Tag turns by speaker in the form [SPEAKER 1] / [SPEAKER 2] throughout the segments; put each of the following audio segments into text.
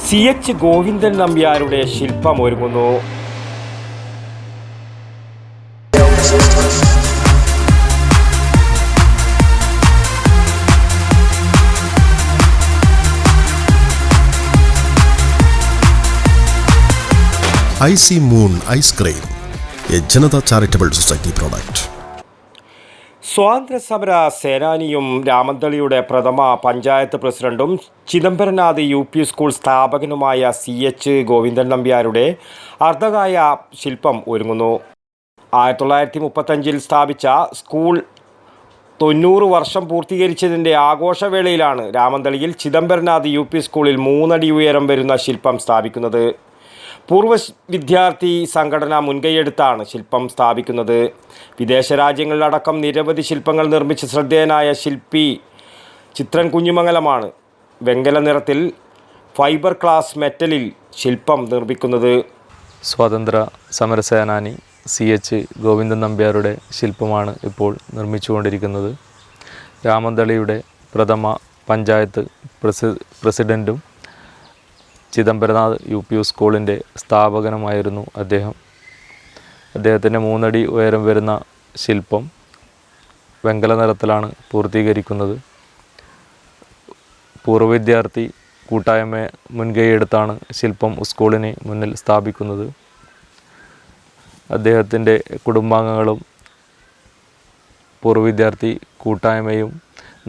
[SPEAKER 1] CH Govindan നമ്പ്യാരുടെ ശില്പം ഒരുങ്ങുന്നു.
[SPEAKER 2] IC Moon Ice Cream, a Janata Charitable Society product.
[SPEAKER 1] സ്വാതന്ത്ര്യ സമര സേനാനിയും രാമന്തളിയുടെ പ്രഥമ പഞ്ചായത്ത് പ്രസിഡന്റും ചിദംബരനാഥ് UP സ്കൂൾ സ്ഥാപകനുമായ CH ഗോവിന്ദൻ നമ്പ്യാരുടെ അർദ്ധകായ ശില്പം ഒരുങ്ങുന്നു. 1935 സ്ഥാപിച്ച സ്കൂൾ 90 വർഷം പൂർത്തീകരിച്ചതിൻ്റെ ആഘോഷവേളയിലാണ് രാമന്തളിയിൽ ചിദംബരനാഥ് UP സ്കൂളിൽ 3 അടി ഉയരം വരുന്ന ശില്പം സ്ഥാപിക്കുന്നത്. പൂർവ്വ വിദ്യാർത്ഥി സംഘടന മുൻകൈയെടുത്താണ് ശില്പം സ്ഥാപിക്കുന്നത്. വിദേശ രാജ്യങ്ങളിലടക്കം നിരവധി ശില്പങ്ങൾ നിർമ്മിച്ച ശ്രദ്ധേയനായ ശില്പി ചിത്രൻ കുഞ്ഞിമംഗലമാണ് വെങ്കല നിറത്തിൽ ഫൈബർ ഗ്ലാസ് മെറ്റലിൽ ശില്പം നിർമ്മിക്കുന്നത്.
[SPEAKER 3] സ്വാതന്ത്ര്യ സമരസേനാനി CH ഗോവിന്ദൻ നമ്പ്യാരുടെ ശില്പമാണ് ഇപ്പോൾ നിർമ്മിച്ചുകൊണ്ടിരിക്കുന്നത്. രാമന്തളിയുടെ പ്രഥമ പഞ്ചായത്ത് പ്രസിഡൻറ്റും ചിദംബരനാഥ് UP സ്കൂളിൻ്റെ സ്ഥാപകനുമായിരുന്നു അദ്ദേഹം. അദ്ദേഹത്തിൻ്റെ 3 അടി ഉയരം വരുന്ന ശില്പം വെങ്കല നിറത്തിലാണ് പൂർത്തീകരിക്കുന്നത്. പൂർവ്വ വിദ്യാർത്ഥി കൂട്ടായ്മ മുൻകൈയെടുത്താണ് ശില്പം സ്കൂളിന് മുന്നിൽ സ്ഥാപിക്കുന്നത്. അദ്ദേഹത്തിൻ്റെ കുടുംബാംഗങ്ങളും പൂർവ്വ വിദ്യാർത്ഥി കൂട്ടായ്മയും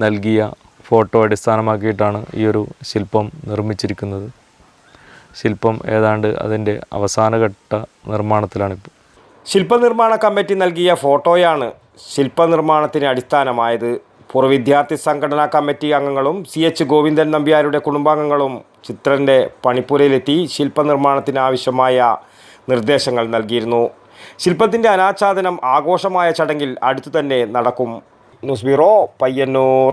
[SPEAKER 3] നൽകിയ ഫോട്ടോ അടിസ്ഥാനമാക്കിയിട്ടാണ് ഈ ഒരു ശില്പം നിർമ്മിച്ചിരിക്കുന്നത്. ശില്പം ഏതാണ്ട് അതിൻ്റെ അവസാനഘട്ട നിർമ്മാണത്തിലാണിപ്പോൾ.
[SPEAKER 1] ശില്പനിർമ്മാണ കമ്മിറ്റി നൽകിയ ഫോട്ടോയാണ് ശില്പനിർമ്മാണത്തിന് അടിസ്ഥാനമായത്. പൂർവ്വ വിദ്യാർത്ഥി സംഘടനാ കമ്മിറ്റി അംഗങ്ങളും CH ഗോവിന്ദൻ നമ്പ്യാരുടെ കുടുംബാംഗങ്ങളും ചിത്രൻ്റെ പണിപ്പുരയിലെത്തി ശില്പനിർമ്മാണത്തിന് ആവശ്യമായ നിർദ്ദേശങ്ങൾ നൽകിയിരുന്നു. ശില്പത്തിൻ്റെ അനാച്ഛാദനം ആഘോഷമായ ചടങ്ങിൽ അടുത്തു തന്നെ നടക്കും. News bureau, Payyanur.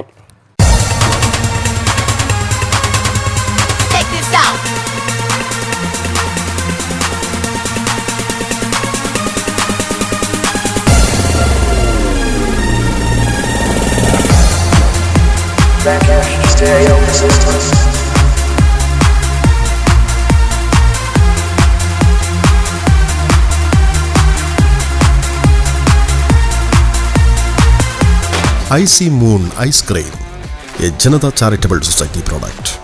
[SPEAKER 2] IC Moon Ice Cream, a Janata Charitable Society product.